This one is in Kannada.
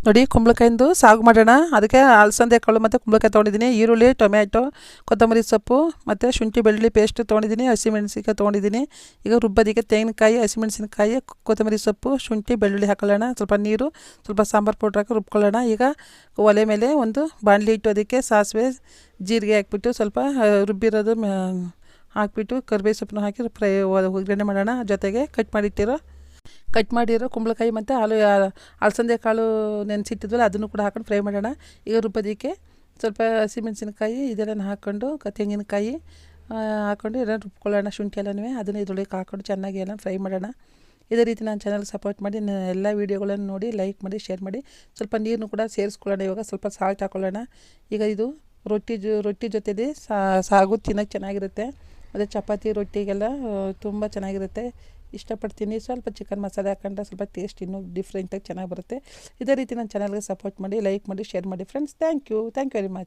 ನೋಡಿ ಕುಂಬಳಕಾಯಿಂದು ಸಾಗು ಮಾಡೋಣ. ಅದಕ್ಕೆ ಅಲಸಂದೆ ಕಾಳು ಮತ್ತು ಕುಂಬಳಕಾಯಿ ತೊಗೊಂಡಿದ್ದೀನಿ, ಈರುಳ್ಳಿ, ಟೊಮ್ಯಾಟೊ, ಕೊತ್ತಂಬರಿ ಸೊಪ್ಪು ಮತ್ತು ಶುಂಠಿ ಬೆಳ್ಳುಳ್ಳಿ ಪೇಸ್ಟ್ ತೊಗೊಂಡಿದ್ದೀನಿ, ಹಸಿಮೆಣಸಿನ್ಕಾಯಿ ತೊಗೊಂಡಿದ್ದೀನಿ. ಈಗ ರುಬ್ಬೋದಕ್ಕೆ ತೆಂಗಿನಕಾಯಿ, ಹಸಿಮೆಣಸಿನ್ಕಾಯಿ, ಕೊತ್ತಂಬರಿ ಸೊಪ್ಪು, ಶುಂಠಿ ಬೆಳ್ಳುಳ್ಳಿ ಹಾಕೊಳ್ಳೋಣ, ಸ್ವಲ್ಪ ನೀರು, ಸ್ವಲ್ಪ ಸಾಂಬಾರು ಪೌಡ್ರ್ ಹಾಕಿ ರುಬ್ಕೊಳ್ಳೋಣ. ಈಗ ಒಲೆ ಮೇಲೆ ಒಂದು ಬಾಣಲಿ ಇಟ್ಟು ಅದಕ್ಕೆ ಸಾಸಿವೆ ಜೀರಿಗೆ ಹಾಕ್ಬಿಟ್ಟು ಸ್ವಲ್ಪ ರುಬ್ಬಿರೋದು ಹಾಕ್ಬಿಟ್ಟು ಕರಿಬೇವು ಸೊಪ್ಪನ್ನು ಹಾಕಿ ಒಗ್ಗರಣೆ ಮಾಡೋಣ. ಜೊತೆಗೆ ಕಟ್ ಮಾಡಿರೋ ಕುಂಬಳಕಾಯಿ ಮತ್ತು ಅಲಸಂದೆ ಕಾಳು ನೆನೆಸಿಟ್ಟಿದ್ವಲ್ಲ ಅದನ್ನು ಕೂಡ ಹಾಕೊಂಡು ಫ್ರೈ ಮಾಡೋಣ. ಈಗ ರುಬ್ಬೋದಕ್ಕೆ ಸ್ವಲ್ಪ ಹಸಿಮೆಣಸಿನ್ಕಾಯಿ ಇದೆಲ್ಲ ಹಾಕ್ಕೊಂಡು ತೆಂಗಿನಕಾಯಿ ಹಾಕ್ಕೊಂಡು ಎಲ್ಲ ರುಬ್ಕೊಳ್ಳೋಣ. ಶುಂಠಿ ಎಲ್ಲನೂ ಅದನ್ನು ಇದ್ರೊಳಗೆ ಹಾಕ್ಕೊಂಡು ಚೆನ್ನಾಗಿ ಎಲ್ಲ ಫ್ರೈ ಮಾಡೋಣ. ಇದೇ ರೀತಿ ನನ್ನ ಚಾನಲ್ಗೆ ಸಪೋರ್ಟ್ ಮಾಡಿ, ಎಲ್ಲ ವೀಡಿಯೋಗಳನ್ನು ನೋಡಿ ಲೈಕ್ ಮಾಡಿ, ಶೇರ್ ಮಾಡಿ. ಸ್ವಲ್ಪ ನೀರನ್ನು ಕೂಡ ಸೇರಿಸ್ಕೊಳ್ಳೋಣ. ಇವಾಗ ಸ್ವಲ್ಪ ಸಾಲ್ಟ್ ಹಾಕ್ಕೊಳ್ಳೋಣ. ಈಗ ಇದು ರೊಟ್ಟಿ ಜೊತೆಲಿ ಸಾಗು ತಿನ್ನೋಕ್ಕೆ ಚೆನ್ನಾಗಿರುತ್ತೆ, ಮತ್ತು ಚಪಾತಿ ರೊಟ್ಟಿಗೆಲ್ಲ ತುಂಬ ಚೆನ್ನಾಗಿರುತ್ತೆ. ಇಷ್ಟಪಡ್ತೀನಿ. ಸ್ವಲ್ಪ ಚಿಕನ್ ಮಸಾಲೆ ಹಾಕೊಂಡ್ರೆ ಸ್ವಲ್ಪ ಟೇಸ್ಟ್ ಇನ್ನೂ ಡಿಫ್ರೆಂಟಾಗಿ ಚೆನ್ನಾಗಿ ಬರುತ್ತೆ. ಇದೇ ರೀತಿ ನನ್ನ ಚಾನಲ್ಗೆ ಸಪೋರ್ಟ್ ಮಾಡಿ, ಲೈಕ್ ಮಾಡಿ, ಶೇರ್ ಮಾಡಿ friends. Thank you very much.